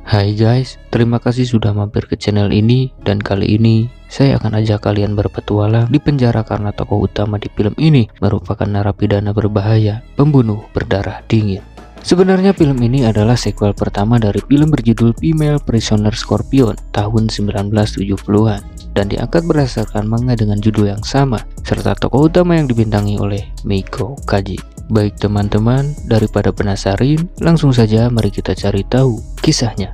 Hai guys, terima kasih sudah mampir ke channel ini dan kali ini saya akan ajak kalian berpetualang di penjara karena tokoh utama di film ini merupakan narapidana berbahaya, pembunuh berdarah dingin. Sebenarnya film ini adalah sequel pertama dari film berjudul Female Prisoner Scorpion tahun 1970-an dan diangkat berdasarkan manga dengan judul yang sama serta tokoh utama yang dibintangi oleh Meiko Kaji. Baik teman-teman, daripada penasaran, langsung saja mari kita cari tahu kisahnya.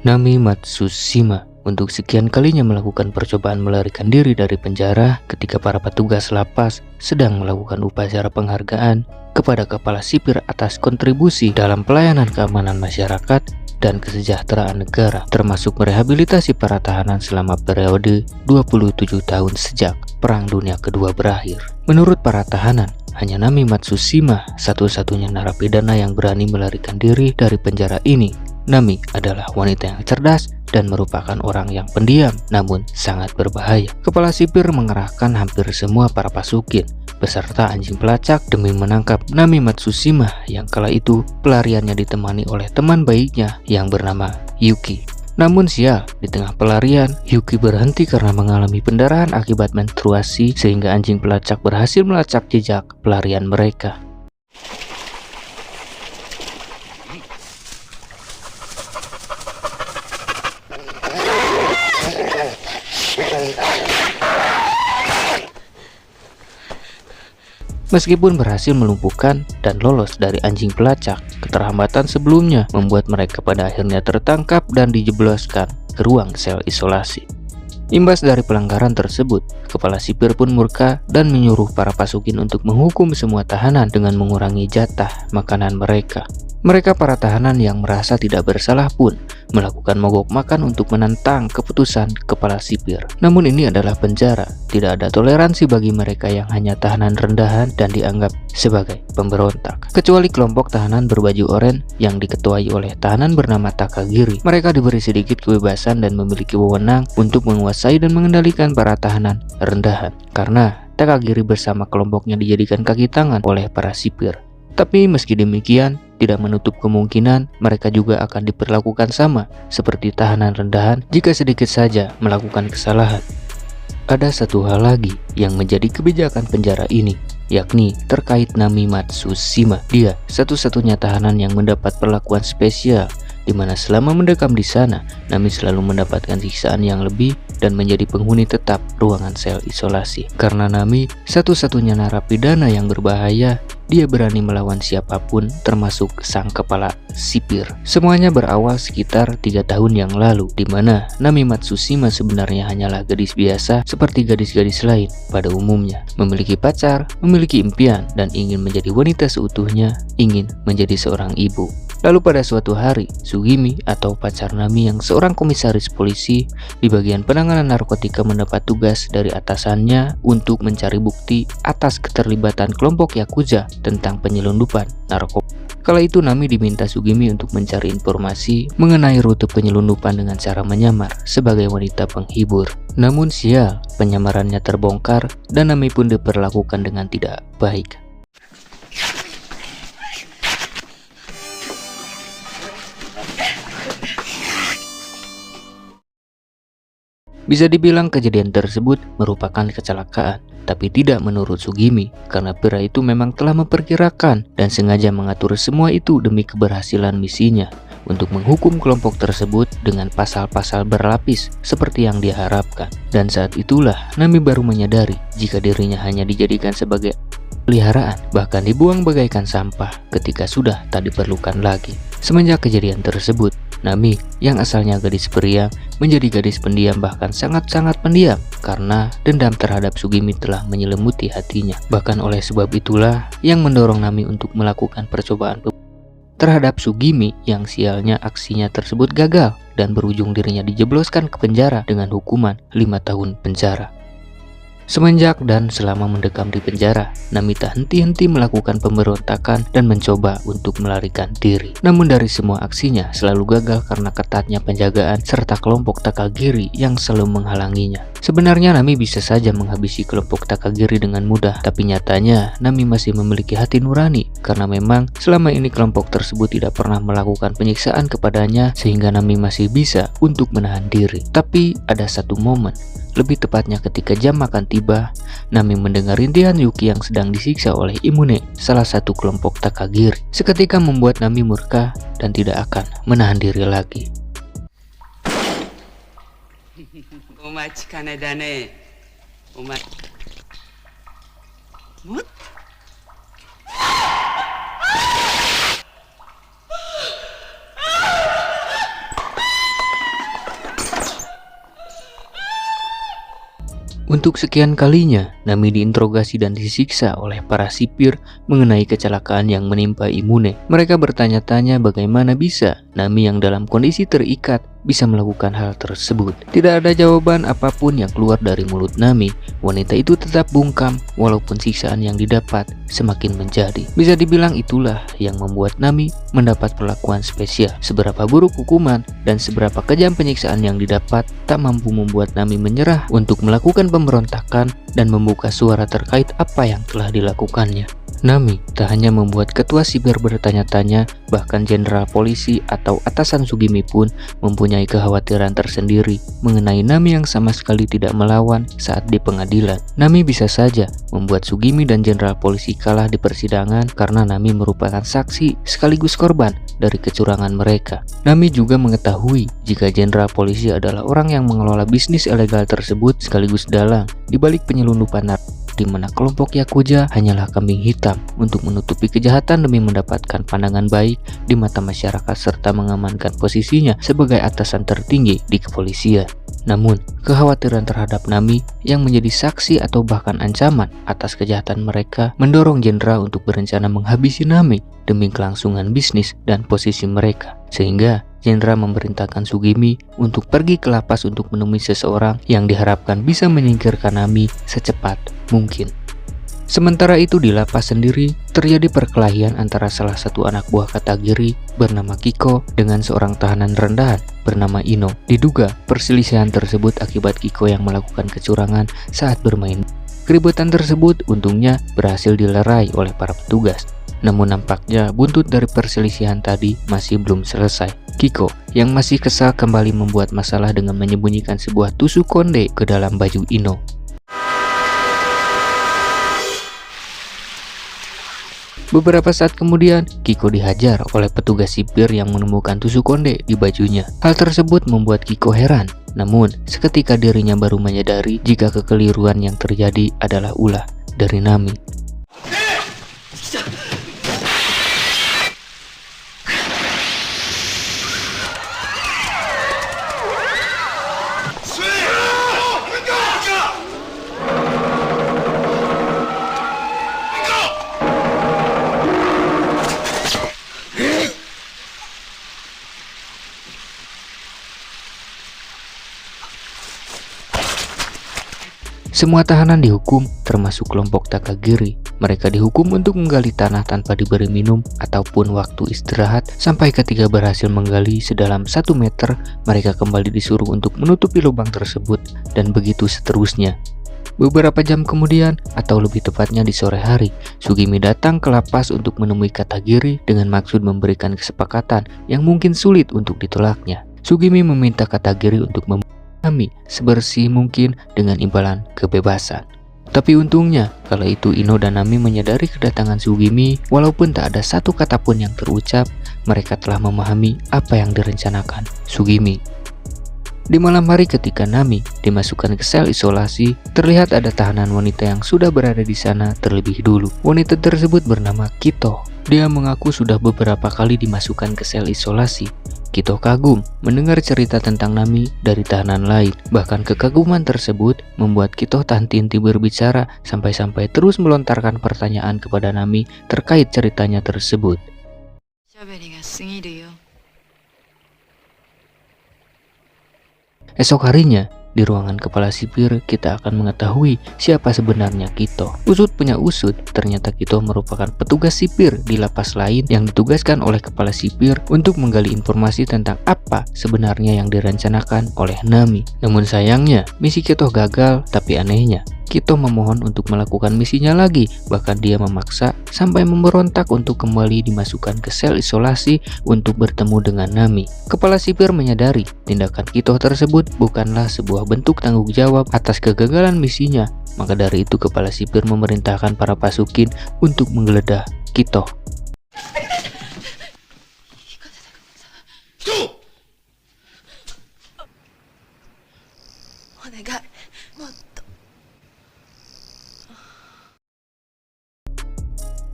Nami Matsushima untuk sekian kalinya melakukan percobaan melarikan diri dari penjara ketika para petugas lapas sedang melakukan upacara penghargaan kepada kepala sipir atas kontribusi dalam pelayanan keamanan masyarakat dan kesejahteraan negara, termasuk merehabilitasi para tahanan selama periode 27 tahun sejak Perang Dunia Kedua berakhir. Menurut para tahanan, hanya Nami Matsushima satu-satunya narapidana yang berani melarikan diri dari penjara ini. Nami adalah wanita yang cerdas dan merupakan orang yang pendiam namun sangat berbahaya. Kepala sipir mengerahkan hampir semua para pasukin beserta anjing pelacak demi menangkap Nami Matsushima yang kala itu pelariannya ditemani oleh teman baiknya yang bernama Yuki. Namun sial, di tengah pelarian, Yuki berhenti karena mengalami pendarahan akibat menstruasi sehingga anjing pelacak berhasil melacak jejak pelarian mereka. Meskipun berhasil melumpuhkan dan lolos dari anjing pelacak, keterlambatan sebelumnya membuat mereka pada akhirnya tertangkap dan dijebloskan ke ruang sel isolasi. Imbas dari pelanggaran tersebut, kepala sipir pun murka dan menyuruh para pasukin untuk menghukum semua tahanan dengan mengurangi jatah makanan mereka. Mereka para tahanan yang merasa tidak bersalah pun melakukan mogok makan untuk menentang keputusan kepala sipir. Namun ini adalah penjara, tidak ada toleransi bagi mereka yang hanya tahanan rendahan dan dianggap sebagai pemberontak. Kecuali kelompok tahanan berbaju oranye yang diketuai oleh tahanan bernama Takagiri. Mereka diberi sedikit kebebasan dan memiliki wewenang untuk menguasai dan mengendalikan para tahanan rendahan. Karena Takagiri bersama kelompoknya dijadikan kaki tangan oleh para sipir. Tapi meski demikian, tidak menutup kemungkinan mereka juga akan diperlakukan sama seperti tahanan rendahan jika sedikit saja melakukan kesalahan. Ada satu hal lagi yang menjadi kebijakan penjara ini, yakni terkait Nami Matsushima. Dia satu-satunya tahanan yang mendapat perlakuan spesial, di mana selama mendekam di sana, Nami selalu mendapatkan siksaan yang lebih dan menjadi penghuni tetap ruangan sel isolasi. Karena Nami satu-satunya narapidana yang berbahaya, dia berani melawan siapapun termasuk sang kepala sipir. Semuanya berawal sekitar 3 tahun yang lalu, di mana Nami Matsushima sebenarnya hanyalah gadis biasa seperti gadis-gadis lain pada umumnya. Memiliki pacar, memiliki impian, dan ingin menjadi wanita seutuhnya, ingin menjadi seorang ibu. Lalu pada suatu hari, Sugimi atau pacar Nami yang seorang komisaris polisi di bagian penanganan narkotika mendapat tugas dari atasannya untuk mencari bukti atas keterlibatan kelompok Yakuza tentang penyelundupan narkoba. Kala itu Nami diminta Sugimi untuk mencari informasi mengenai rute penyelundupan dengan cara menyamar sebagai wanita penghibur. Namun sial, penyamarannya terbongkar dan Nami pun diperlakukan dengan tidak baik. Bisa dibilang kejadian tersebut merupakan kecelakaan, tapi tidak menurut Sugimi karena pria itu memang telah memperkirakan dan sengaja mengatur semua itu demi keberhasilan misinya untuk menghukum kelompok tersebut dengan pasal-pasal berlapis seperti yang diharapkan. Dan saat itulah Nami baru menyadari jika dirinya hanya dijadikan sebagai peliharaan, bahkan dibuang bagaikan sampah ketika sudah tak diperlukan lagi. Semenjak kejadian tersebut, Nami yang asalnya gadis pria menjadi gadis pendiam, bahkan sangat-sangat pendiam karena dendam terhadap Sugimi telah menyelimuti hatinya. Bahkan oleh sebab itulah yang mendorong Nami untuk melakukan percobaan terhadap Sugimi yang sialnya aksinya tersebut gagal dan berujung dirinya dijebloskan ke penjara dengan hukuman 5 tahun penjara. Semenjak dan selama mendekam di penjara, Nami tak henti-henti melakukan pemberontakan dan mencoba untuk melarikan diri. Namun dari semua aksinya selalu gagal karena ketatnya penjagaan serta kelompok Takagiri yang selalu menghalanginya. Sebenarnya Nami bisa saja menghabisi kelompok Takagiri dengan mudah, tapi nyatanya Nami masih memiliki hati nurani karena memang selama ini kelompok tersebut tidak pernah melakukan penyiksaan kepadanya sehingga Nami masih bisa untuk menahan diri. Tapi ada satu momen, lebih tepatnya ketika jam makan tiba, Nami mendengar rintihan Yuki yang sedang disiksa oleh Imune, salah satu kelompok Takagiri. Seketika membuat Nami murka dan tidak akan menahan diri lagi. Untuk sekian kalinya, Nami diinterogasi dan disiksa oleh para sipir mengenai kecelakaan yang menimpa Imune. Mereka bertanya-tanya bagaimana bisa Nami yang dalam kondisi terikat bisa melakukan hal tersebut. Tidak ada jawaban apapun yang keluar dari mulut Nami. Wanita itu tetap bungkam walaupun siksaan yang didapat semakin menjadi. Bisa dibilang itulah yang membuat Nami mendapat perlakuan spesial. Seberapa buruk hukuman dan seberapa kejam penyiksaan yang didapat tak mampu membuat Nami menyerah untuk melakukan pemberontakan dan membuka suara terkait apa yang telah dilakukannya. Nami tak hanya membuat ketua sipir bertanya-tanya, bahkan jenderal polisi atau atasan Sugimi pun mempunyai kekhawatiran tersendiri mengenai Nami yang sama sekali tidak melawan saat di pengadilan. Nami bisa saja membuat Sugimi dan jenderal polisi kalah di persidangan karena Nami merupakan saksi sekaligus korban dari kecurangan mereka. Nami juga mengetahui jika jenderal polisi adalah orang yang mengelola bisnis ilegal tersebut sekaligus dalang di balik penyelundupan narkoba, di mana kelompok Yakuza hanyalah kambing hitam untuk menutupi kejahatan demi mendapatkan pandangan baik di mata masyarakat serta mengamankan posisinya sebagai atasan tertinggi di kepolisian. Namun, kekhawatiran terhadap Nami yang menjadi saksi atau bahkan ancaman atas kejahatan mereka mendorong jenderal untuk berencana menghabisi Nami demi kelangsungan bisnis dan posisi mereka. Sehingga jenderal memerintahkan Sugimi untuk pergi ke lapas untuk menemui seseorang yang diharapkan bisa menyingkirkan Nami secepat mungkin. Sementara itu di lapas sendiri terjadi perkelahian antara salah satu anak buah Katagiri bernama Kiko dengan seorang tahanan rendahan bernama Ino. Diduga perselisihan tersebut akibat Kiko yang melakukan kecurangan saat bermain. Keributan tersebut untungnya berhasil dilerai oleh para petugas. Namun nampaknya buntut dari perselisihan tadi masih belum selesai. Kiko yang masih kesal kembali membuat masalah dengan menyembunyikan sebuah tusuk konde ke dalam baju Ino. Beberapa saat kemudian, Kiko dihajar oleh petugas sipir yang menemukan tusuk konde di bajunya. Hal tersebut membuat Kiko heran. Namun, seketika dirinya baru menyadari jika kekeliruan yang terjadi adalah ulah dari Nami. Semua tahanan dihukum, termasuk kelompok Takagiri. Mereka dihukum untuk menggali tanah tanpa diberi minum ataupun waktu istirahat, sampai ketika berhasil menggali sedalam 1 meter, mereka kembali disuruh untuk menutupi lubang tersebut, dan begitu seterusnya. Beberapa jam kemudian, atau lebih tepatnya di sore hari, Sugimi datang ke lapas untuk menemui Katagiri dengan maksud memberikan kesepakatan yang mungkin sulit untuk ditolaknya. Sugimi meminta Katagiri untuk Nami sebersih mungkin dengan imbalan kebebasan. Tapi untungnya, kala itu Ino dan Nami menyadari kedatangan Sugimi, walaupun tak ada satu kata pun yang terucap, mereka telah memahami apa yang direncanakan Sugimi. Di malam hari ketika Nami dimasukkan ke sel isolasi, terlihat ada tahanan wanita yang sudah berada di sana terlebih dulu. Wanita tersebut bernama Kito. Dia mengaku sudah beberapa kali dimasukkan ke sel isolasi. Kito kagum mendengar cerita tentang Nami dari tahanan lain. Bahkan kekaguman tersebut membuat Kito tak henti-henti berbicara sampai-sampai terus melontarkan pertanyaan kepada Nami terkait ceritanya tersebut. Esok harinya, Di ruangan kepala sipir, kita akan mengetahui siapa sebenarnya Kito. Usut punya usut, ternyata Kito merupakan petugas sipir di lapas lain yang ditugaskan oleh kepala sipir untuk menggali informasi tentang apa sebenarnya yang direncanakan oleh Nami. Namun sayangnya, misi Kito gagal, tapi anehnya Kito memohon untuk melakukan misinya lagi, bahkan dia memaksa sampai memberontak untuk kembali dimasukkan ke sel isolasi untuk bertemu dengan Nami. Kepala sipir menyadari tindakan Kito tersebut bukanlah sebuah bentuk tanggung jawab atas kegagalan misinya, maka dari itu kepala sipir memerintahkan para pasukin untuk menggeledah Kito.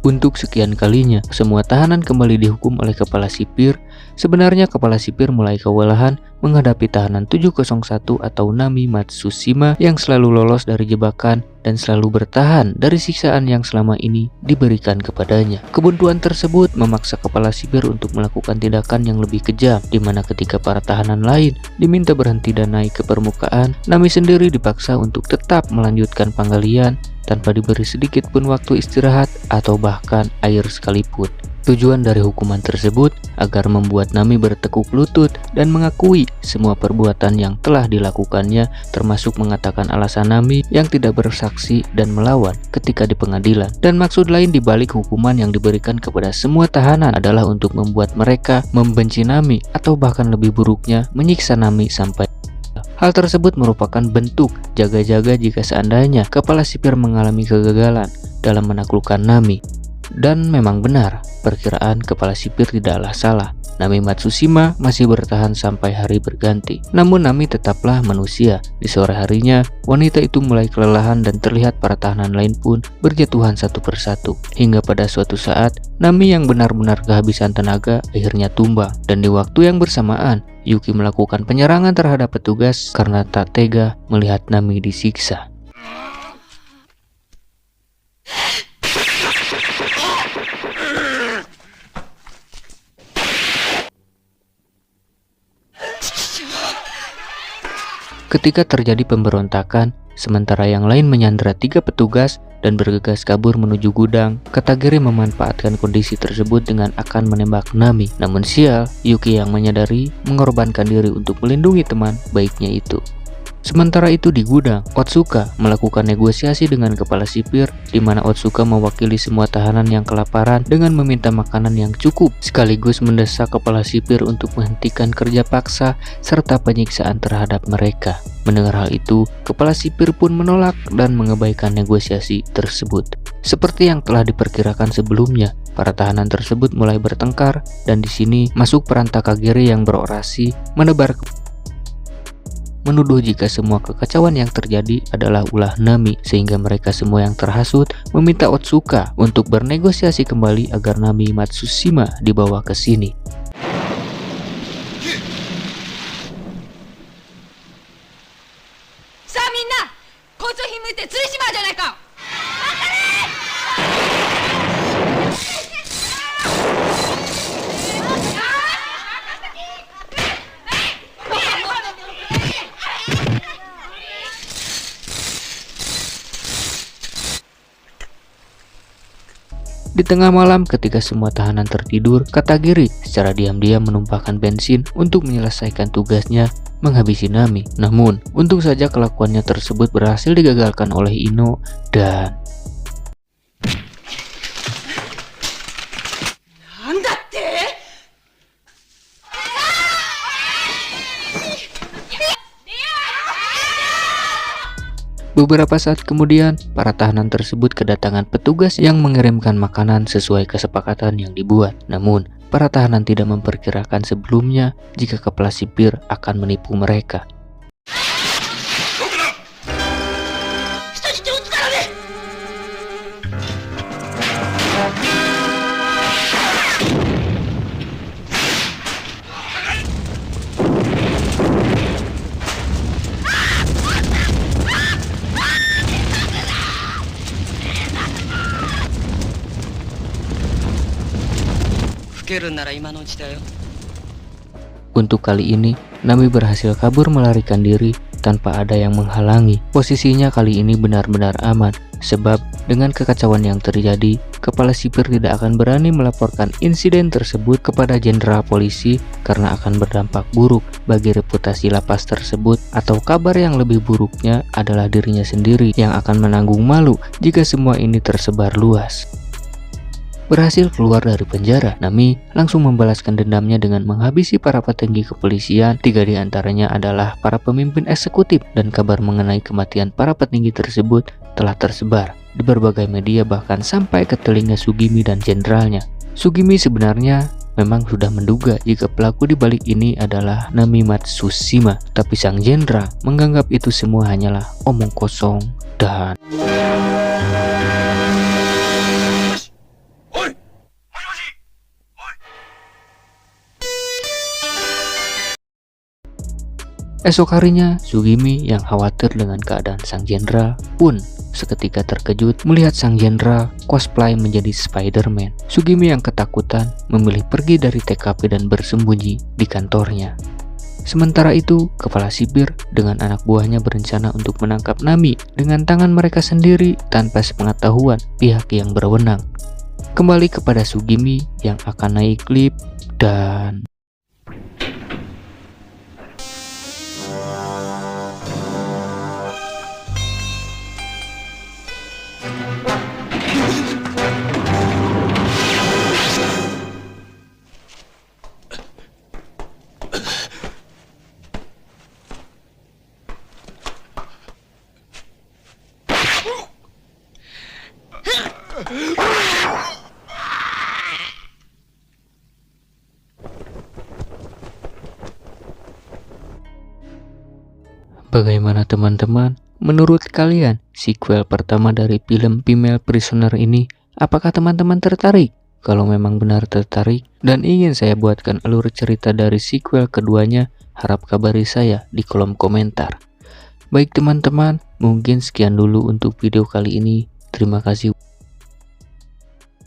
Untuk sekian kalinya, semua tahanan kembali dihukum oleh kepala sipir. Sebenarnya kepala sipir mulai kewalahan menghadapi tahanan 701 atau Nami Matsushima yang selalu lolos dari jebakan dan selalu bertahan dari siksaan yang selama ini diberikan kepadanya. Kebuntuan tersebut memaksa kepala sipir untuk melakukan tindakan yang lebih kejam, di mana ketika para tahanan lain diminta berhenti dan naik ke permukaan, Nami sendiri dipaksa untuk tetap melanjutkan penggalian tanpa diberi sedikit pun waktu istirahat atau bahkan air sekalipun. Tujuan dari hukuman tersebut agar membuat Nami bertekuk lutut dan mengakui semua perbuatan yang telah dilakukannya, termasuk mengatakan alasan Nami yang tidak bersaksi dan melawan ketika di pengadilan. Dan maksud lain dibalik hukuman yang diberikan kepada semua tahanan adalah untuk membuat mereka membenci Nami atau bahkan lebih buruknya menyiksa Nami sampai. Hal tersebut merupakan bentuk jaga-jaga jika seandainya kepala sipir mengalami kegagalan dalam menaklukkan Nami. Dan memang benar, perkiraan kepala sipir tidaklah salah. Nami Matsushima masih bertahan sampai hari berganti. Namun Nami tetaplah manusia. Di sore harinya, wanita itu mulai kelelahan dan terlihat para tahanan lain pun berjatuhan satu persatu. Hingga pada suatu saat, Nami yang benar-benar kehabisan tenaga akhirnya tumbang. Dan di waktu yang bersamaan, Yuki melakukan penyerangan terhadap petugas karena tak tega melihat Nami disiksa. Ketika terjadi pemberontakan, sementara yang lain menyandera 3 petugas dan bergegas kabur menuju gudang, Katagiri memanfaatkan kondisi tersebut dengan akan menembak Nami. Namun sial, Yuki yang menyadari mengorbankan diri untuk melindungi teman baiknya itu. Sementara itu di gudang, Otsuka melakukan negosiasi dengan kepala sipir, di mana Otsuka mewakili semua tahanan yang kelaparan dengan meminta makanan yang cukup, sekaligus mendesak kepala sipir untuk menghentikan kerja paksa serta penyiksaan terhadap mereka. Mendengar hal itu, kepala sipir pun menolak dan mengabaikan negosiasi tersebut. Seperti yang telah diperkirakan sebelumnya, para tahanan tersebut mulai bertengkar, dan di sini masuk peran Takagiri yang berorasi menuduh jika semua kekacauan yang terjadi adalah ulah Nami, sehingga mereka semua yang terhasut meminta Otsuka untuk bernegosiasi kembali agar Nami Matsushima dibawa ke sini. Di tengah malam ketika semua tahanan tertidur, Katagiri secara diam-diam menumpahkan bensin untuk menyelesaikan tugasnya menghabisi Nami. Namun, untung saja kelakuannya tersebut berhasil digagalkan oleh Ino dan beberapa saat kemudian, para tahanan tersebut kedatangan petugas yang mengirimkan makanan sesuai kesepakatan yang dibuat. Namun, para tahanan tidak memperkirakan sebelumnya jika kepala sipir akan menipu mereka. Untuk kali ini, Nami berhasil kabur melarikan diri tanpa ada yang menghalangi. Posisinya kali ini benar-benar aman, sebab dengan kekacauan yang terjadi, kepala sipir tidak akan berani melaporkan insiden tersebut kepada jenderal polisi karena akan berdampak buruk bagi reputasi lapas tersebut, atau kabar yang lebih buruknya adalah dirinya sendiri yang akan menanggung malu jika semua ini tersebar luas. Berhasil keluar dari penjara, Nami langsung membalaskan dendamnya dengan menghabisi para petinggi kepolisian. 3 di antaranya adalah para pemimpin eksekutif, dan kabar mengenai kematian para petinggi tersebut telah tersebar di berbagai media, bahkan sampai ke telinga Sugimi dan jenderalnya. Sugimi sebenarnya memang sudah menduga jika pelaku di balik ini adalah Nami Matsushima, tapi sang jenderal menganggap itu semua hanyalah omong kosong dan esok harinya, Sugimi yang khawatir dengan keadaan sang jenderal pun seketika terkejut melihat sang jenderal cosplay menjadi Spider-Man. Sugimi yang ketakutan memilih pergi dari TKP dan bersembunyi di kantornya. Sementara itu, kepala sipir dengan anak buahnya berencana untuk menangkap Nami dengan tangan mereka sendiri tanpa sepengetahuan pihak yang berwenang. Kembali kepada Sugimi yang akan naik lift dan bagaimana teman-teman? Menurut kalian, sequel pertama dari film Female Prisoner ini, apakah teman-teman tertarik? Kalau memang benar tertarik dan ingin saya buatkan alur cerita dari sequel keduanya, harap kabari saya di kolom komentar. Baik teman-teman, mungkin sekian dulu untuk video kali ini. Terima kasih.